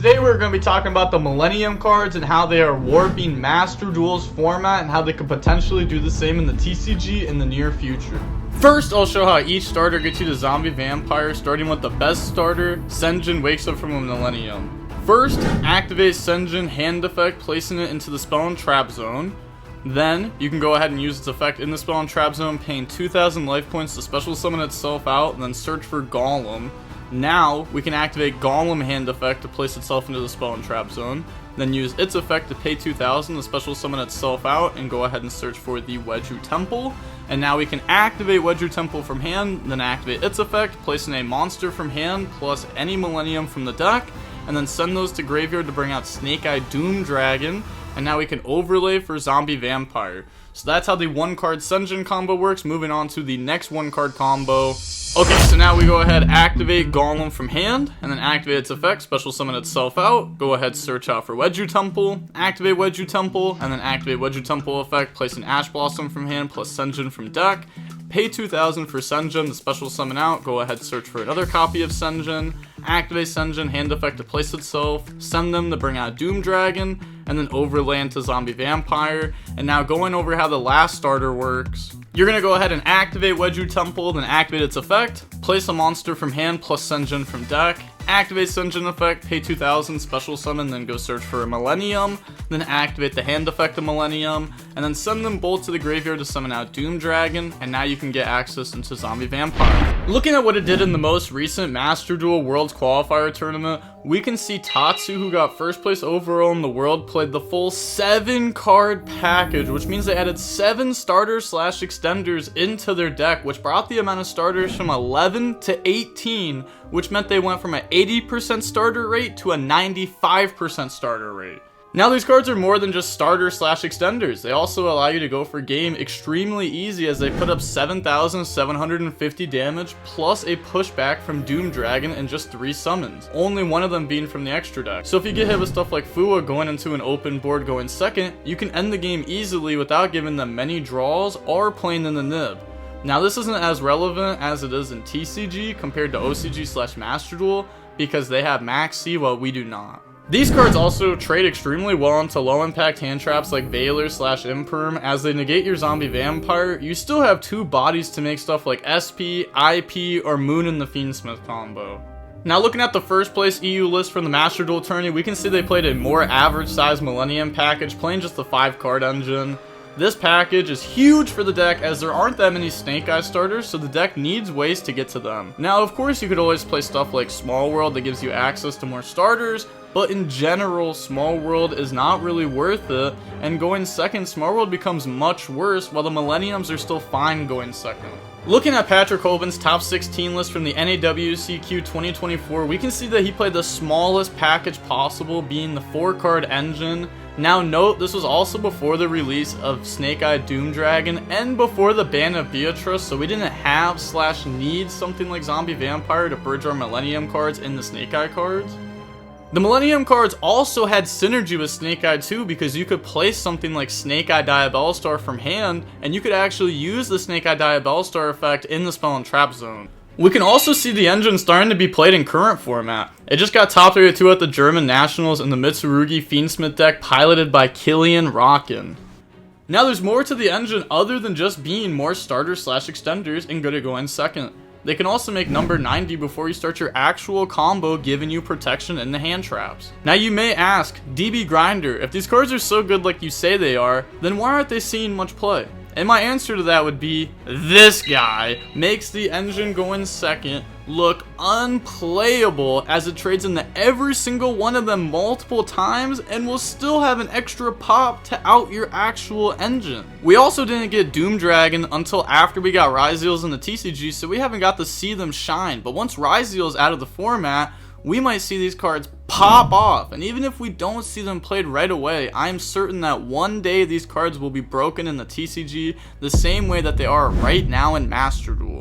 Today we're going to be talking about the Millennium cards and how they are warping Master Duel's format and how they could potentially do the same in the TCG in the near future. First, I'll show how each starter gets you to Zombie Vampire, starting with the best starter, Sen'jin wakes up from a Millennium. First, activate Sen'jin hand effect, placing it into the spell and trap zone. Then, you can go ahead and use its effect in the spell and trap zone, paying 2,000 life points to special summon itself out, and then search for Golem. Now, we can activate Golem hand effect to place itself into the spell and trap zone, then use its effect to pay 2,000 to special summon itself out, and go ahead and search for the Wedju Temple. And now we can activate Wedju Temple from hand, then activate its effect, placing a monster from hand plus any Millennium from the deck, and then send those to graveyard to bring out Snake Eye Doom Dragon, and now we can overlay for Zombie Vampire. So that's how the one card Sen'jin combo works. Moving on to the next one card combo. Okay, so now we go ahead, activate Golem from hand, and then activate its effect, special summon itself out, go ahead, search out for Wedju Temple, activate Wedju Temple, and then activate Wedju Temple effect, place an Ash Blossom from hand plus Sen'jin from deck, pay 2,000 for Sen'jin to special summon out, go ahead, search for another copy of Sen'jin, activate Sen'jin hand effect to place itself, send them to bring out Doom Dragon, and then overlay into Zombie Vampire. And now going over how the last starter works. You're going to go ahead and activate Wedju Temple, then activate its effect, place a monster from hand plus Sen'jin from deck, activate Sen'jin effect, pay 2,000, special summon, then go search for a Millennium, then activate the hand effect of Millennium, and then send them both to the graveyard to summon out Doom Dragon, and now you can get access into Zombie Vampire. Looking at what it did in the most recent Master Duel Worlds Qualifier Tournament, we can see Tatsu, who got first place overall in the world, played the full 7-card package, which means they added 7 starters/extenders into their deck, which brought the amount of starters from 11 to 18, which meant they went from an 80% starter rate to a 95% starter rate. Now these cards are more than just starters/extenders. They also allow you to go for game extremely easy, as they put up 7,750 damage plus a pushback from Doom Dragon in just 3 summons, only one of them being from the extra deck. So if you get hit with stuff like Fua going into an open board going second, you can end the game easily without giving them many draws or playing in the nib. Now this isn't as relevant as it is in TCG compared to OCG/Master Duel, because they have Max C while we do not. These cards also trade extremely well into low impact hand traps like Veiler/Imperm. As they negate your Zombie Vampire, you still have 2 bodies to make stuff like SP, IP, or Moon in the Fiendsmith combo. Now looking at the first place EU list from the Master Duel tourney, we can see they played a more average size Millennium package, playing just the 5-card engine. This package is huge for the deck, as there aren't that many Snake Eye starters, so the deck needs ways to get to them. Now of course you could always play stuff like Small World that gives you access to more starters, but in general, Small World is not really worth it, and going second, Small World becomes much worse, while the Millenniums are still fine going second. Looking at Patrick Hoban's top 16 list from the NAWCQ 2024, we can see that he played the smallest package possible, being the 4-card engine. Now note, this was also before the release of Snake Eye Doom Dragon and before the ban of Beatrice, so we didn't have/need something like Zombie Vampire to bridge our Millennium cards in the Snake Eye cards. The Millennium cards also had synergy with Snake Eye too, because you could place something like Snake Eye Diabellstar from hand, and you could actually use the Snake Eye Diabellstar effect in the spell and trap zone. We can also see the engine starting to be played in current format. It just got top 32 at the German Nationals in the Mitsurugi Fiendsmith deck piloted by Killian Rockin. Now there's more to the engine other than just being more starters/extenders and good at going second. They can also make number 90 before you start your actual combo, giving you protection in the hand traps. Now you may ask, DB Grinder, if these cards are so good like you say they are, then why aren't they seeing much play? And my answer to that would be, this guy makes the engine going second look unplayable, as it trades into every single one of them multiple times and will still have an extra pop to out your actual engine. We also didn't get Doom Dragon until after we got Ryzeals in the TCG, so we haven't got to see them shine, but once Ryzeals out of the format, we might see these cards pop off, and even if we don't see them played right away, I'm certain that one day these cards will be broken in the TCG the same way that they are right now in Master Duel.